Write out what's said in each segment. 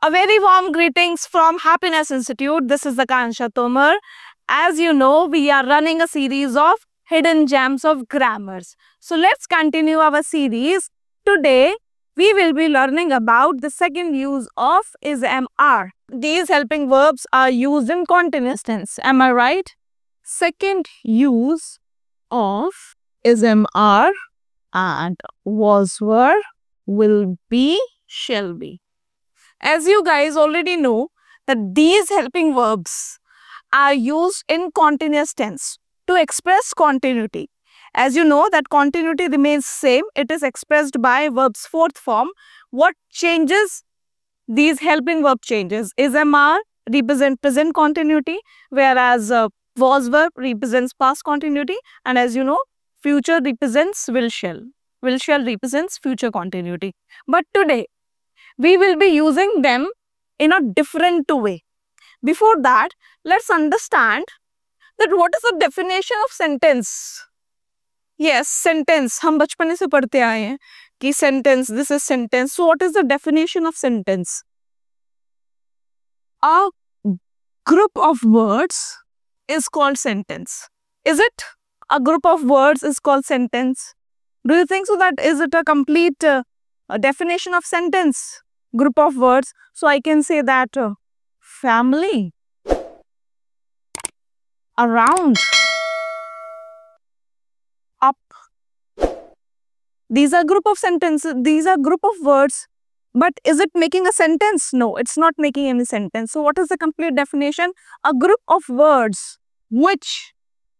A very warm greetings from Happiness Institute. This is Akansha Tomar. As you know, we are running a series of hidden gems of grammars. So let's continue our series. Today, we will be learning about the second use of is am are. These helping verbs are used in continuous tense. Am I right? Second use of is am are and was were will be shall be. As you guys already know that these helping verbs are used in continuous tense to express continuity. As you know that continuity remains same, it is expressed by verb's fourth form. What changes? These helping verb changes. Is am are represent present continuity, whereas was verb represents past continuity, and as you know, future represents will shall. Will shall represents future continuity. But today, we will be using them in a different way. Before that, let's understand that what is the definition of sentence. Yes, sentence. हम बचपन से पढ़ते आए हैं कि sentence, this is sentence. So what is the definition of sentence? A group of words is called sentence. Is it? A group of words is called sentence. Do you think so that is it a complete definition of sentence? Group of words. So I can say that family, around, up. These are group of sentences. These are group of words. But is it making a sentence? No, it's not making any sentence. So what is the complete definition? A group of words which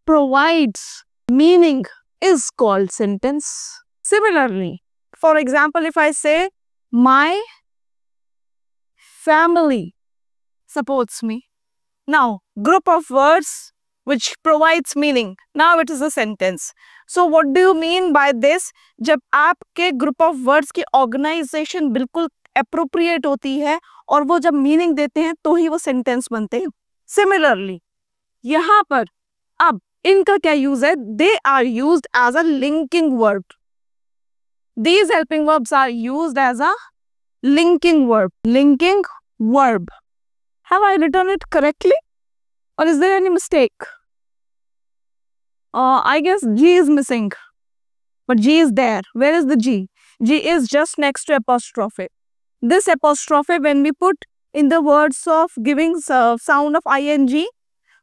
provides meaning is called sentence. Similarly, for example, if I say my family supports me. Now, group of words which provides meaning. Now it is a sentence. So what do you mean by this? जब आपके group of words की organization बिल्कुल appropriate होती है और वो जब meaning देते हैं तो ही वो sentence बनते हैं. Similarly, यहाँ पर अब इनका क्या use है? They are used as a linking verb. These helping verbs are used as a linking verb. Linking verb. Have I written it correctly? Or is there any mistake? I guess G is missing. But G is there. Where is the G? G is just next to apostrophe. This apostrophe, when we put in the words of giving sound of ing,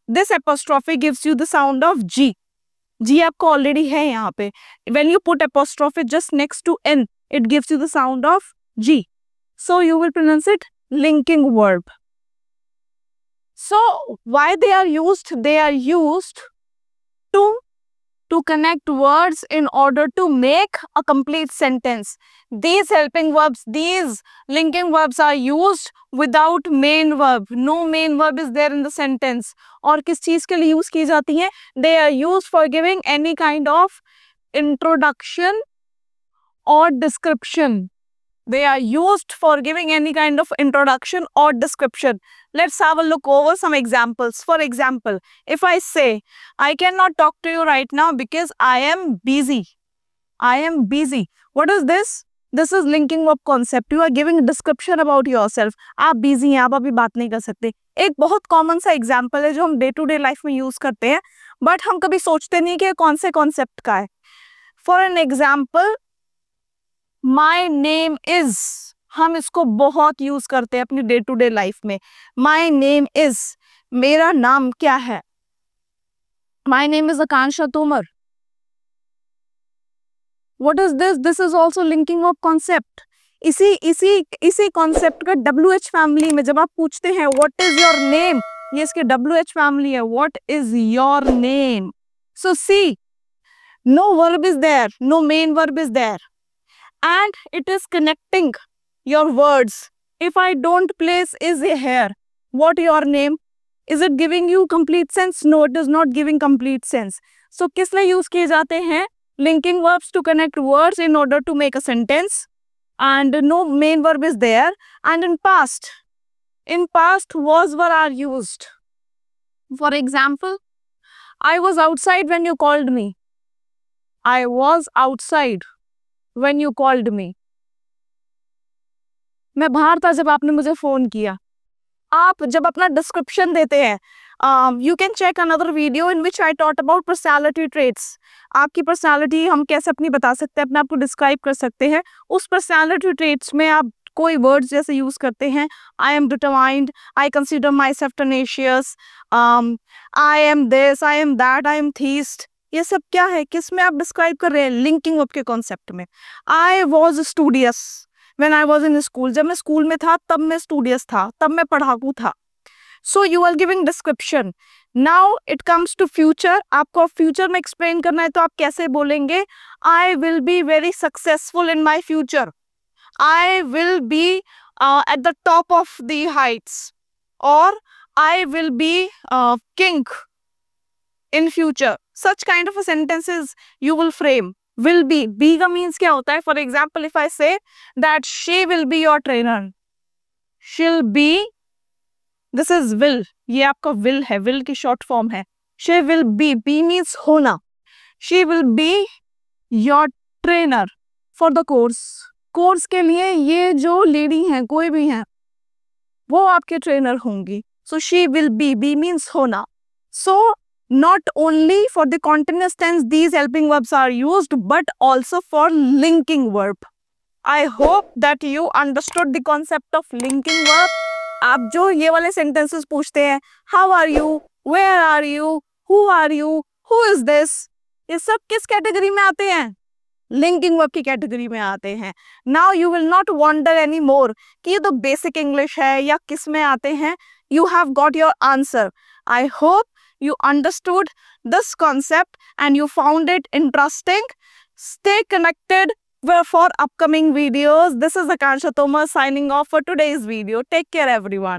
this apostrophe gives you the sound of G. G आपको already है यहाँ पे. When you put apostrophe just next to N, it gives you the sound of G. So you will pronounce it linking verb. So why they are used? They are used to connect words in order to make a complete sentence. These helping verbs, these linking verbs are used without main verb. No main verb is there in the sentence. और किस चीज के लिए use की जाती हैं? They are used for giving any kind of introduction or description. They are used for giving any kind of introduction or description. Let's have a look over some examples. For example, if I say, I cannot talk to you right now because I am busy. I am busy. What is this? This is linking verb concept. You are giving a description about yourself. आप busy हैं, आप अभी बात नहीं कर सकते. एक बहुत कॉमन सा एग्जाम्पल है जो हम डे टू डे लाइफ में यूज करते हैं, बट हम कभी सोचते नहीं कि कौन से कॉन्सेप्ट का है. For an example, my name is, हम इसको बहुत यूज करते हैं अपनी डे टू डे लाइफ में. माई नेम इज, मेरा नाम क्या है? My name is Akanksha Tomar. What is this? This is also linking of concept. इसी कॉन्सेप्ट का WH फैमिली में जब आप पूछते हैं what is your name, ये इसके WH फैमिली है. What is your name? So see, no verb is there, no main verb is there. And it is connecting your words. If I don't place is here, what your name? Is it giving you complete sense? No, it is not giving complete sense. So किस लिए use किए जाते हैं? Linking verbs to connect words in order to make a sentence. And no main verb is there. And in past was were are used. For example, I was outside when you called me. I was outside when you called me. मैं बाहर था जब आपने मुझे phone किया। आप जब अपना डिस्क्रिप्शन देते हैं, you can check another video in which I taught about personality traits. आपकी पर्सनालिटी हम कैसे अपनी बता सकते हैं, अपने आप को डिस्क्राइब कर सकते हैं। उस पर्सनालिटी ट्रेट्स में आप कोई वर्ड्स जैसे यूज करते हैं, I am determined, I consider myself tenacious, I am this, I am that, I am theist. ये सब क्या है, किस में आप डिस्क्राइब कर रहे हैं? लिंकिंग वर्ब के कॉन्सेप्ट में। I was studious when I was in school, जब मैं स्कूल में था तब मैं स्टूडियस था, तब मैं पढ़ाकू था। So you are giving description. Now it comes to future. आपको फ्यूचर में एक्सप्लेन करना है तो आप कैसे बोलेंगे? I will be very successful in my future, I will be at the top of the heights, or I will be king in future. Such kind of a sentences you will frame. Will be, be का means क्या होता है? For example, if I say that she will be your trainer, she'll be, this is will, ये आपका will है, will की short form है। she will be means होना, she will be your trainer for the course। Course के लिए ये जो लेडी हैं, कोई भी हैं, वो आपके ट्रेनर होंगी। So she will be means होना। So not only for the continuous tense these helping verbs are used, but also for linking verb. I hope that you understood the concept of linking verb. आप जो ये वाले sentences पूछते हैं, how are you, where are you, who is this, ये सब किस category में आते हैं? लिंकिंग वर्ब की कैटेगरी में आते हैं। Now you will not wonder any more कि ये तो बेसिक इंग्लिश है या किस में आते हैं। You have got your answer. I hope you understood this concept and you found it interesting. Stay connected for upcoming videos. This is Akansha Thomas signing off for today's video. Take care, everyone.